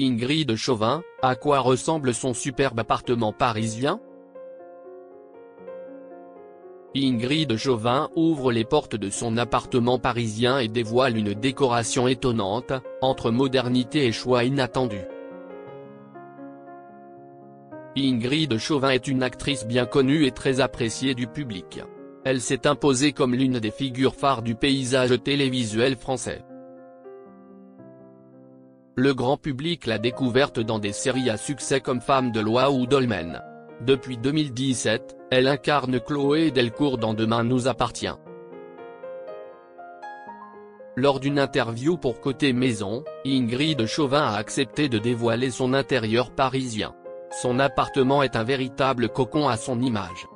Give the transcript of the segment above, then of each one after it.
Ingrid Chauvin, à quoi ressemble son superbe appartement parisien? Ingrid Chauvin ouvre les portes de son appartement parisien et dévoile une décoration étonnante, entre modernité et choix inattendus. Ingrid Chauvin est une actrice bien connue et très appréciée du public. Elle s'est imposée comme l'une des figures phares du paysage télévisuel français. Le grand public l'a découverte dans des séries à succès comme Femme de loi ou Dolmen. Depuis 2017, elle incarne Chloé Delcourt dans Demain nous appartient. Lors d'une interview pour Côté Maison, Ingrid Chauvin a accepté de dévoiler son intérieur parisien. Son appartement est un véritable cocon à son image.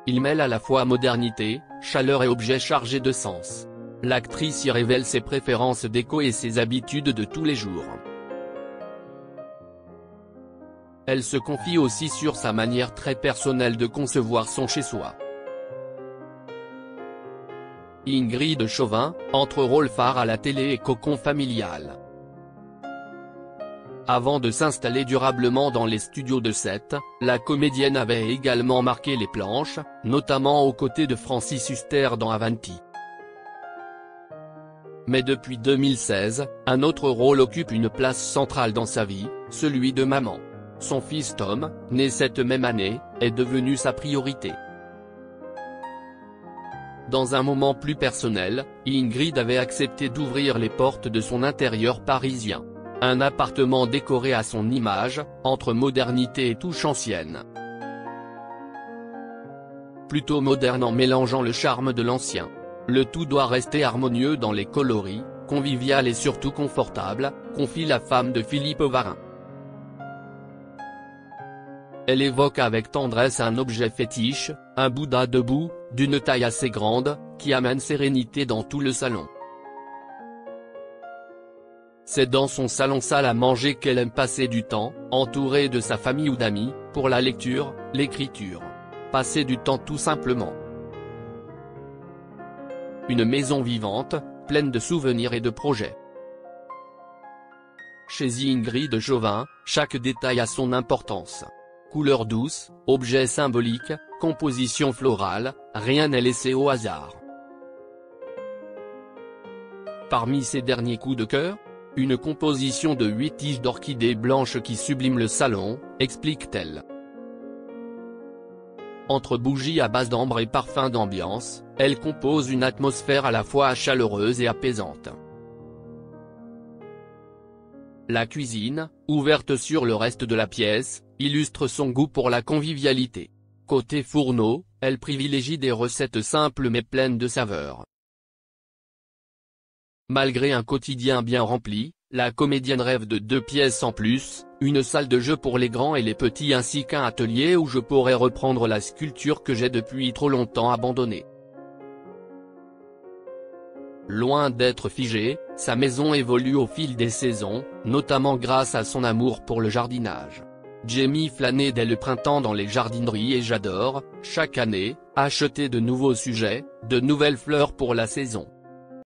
Il mêle à la fois modernité, chaleur et objets chargés de sens. L'actrice y révèle ses préférences déco et ses habitudes de tous les jours. Elle se confie aussi sur sa manière très personnelle de concevoir son chez-soi. Ingrid Chauvin, entre rôle phare à la télé et cocon familial. Avant de s'installer durablement dans les studios de 7, la comédienne avait également marqué les planches, notamment aux côtés de Francis Huster dans Avanti. Mais depuis 2016, un autre rôle occupe une place centrale dans sa vie, celui de maman. Son fils Tom, né cette même année, est devenu sa priorité. Dans un moment plus personnel, Ingrid avait accepté d'ouvrir les portes de son intérieur parisien. Un appartement décoré à son image, entre modernité et touche ancienne. Plutôt moderne en mélangeant le charme de l'ancien. Le tout doit rester harmonieux dans les coloris, convivial et surtout confortable, confie la femme de Philippe Varin. Elle évoque avec tendresse un objet fétiche, un Bouddha debout, d'une taille assez grande, qui amène sérénité dans tout le salon. C'est dans son salon salle à manger qu'elle aime passer du temps, entourée de sa famille ou d'amis, pour la lecture, l'écriture. Passer du temps tout simplement. Une maison vivante, pleine de souvenirs et de projets. Chez Ingrid Chauvin, chaque détail a son importance. Couleurs douces, objets symboliques, composition florale, rien n'est laissé au hasard. Parmi ses derniers coups de cœur, une composition de 8 tiges d'orchidées blanches qui sublime le salon, explique-t-elle. Entre bougies à base d'ambre et parfums d'ambiance, elle compose une atmosphère à la fois chaleureuse et apaisante. La cuisine, ouverte sur le reste de la pièce, illustre son goût pour la convivialité. Côté fourneau, elle privilégie des recettes simples mais pleines de saveurs. Malgré un quotidien bien rempli, la comédienne rêve de 2 pièces en plus, une salle de jeu pour les grands et les petits ainsi qu'un atelier où je pourrais reprendre la sculpture que j'ai depuis trop longtemps abandonnée. Loin d'être figée, sa maison évolue au fil des saisons, notamment grâce à son amour pour le jardinage. Jamie flânait dès le printemps dans les jardineries et j'adore, chaque année, acheter de nouveaux sujets, de nouvelles fleurs pour la saison.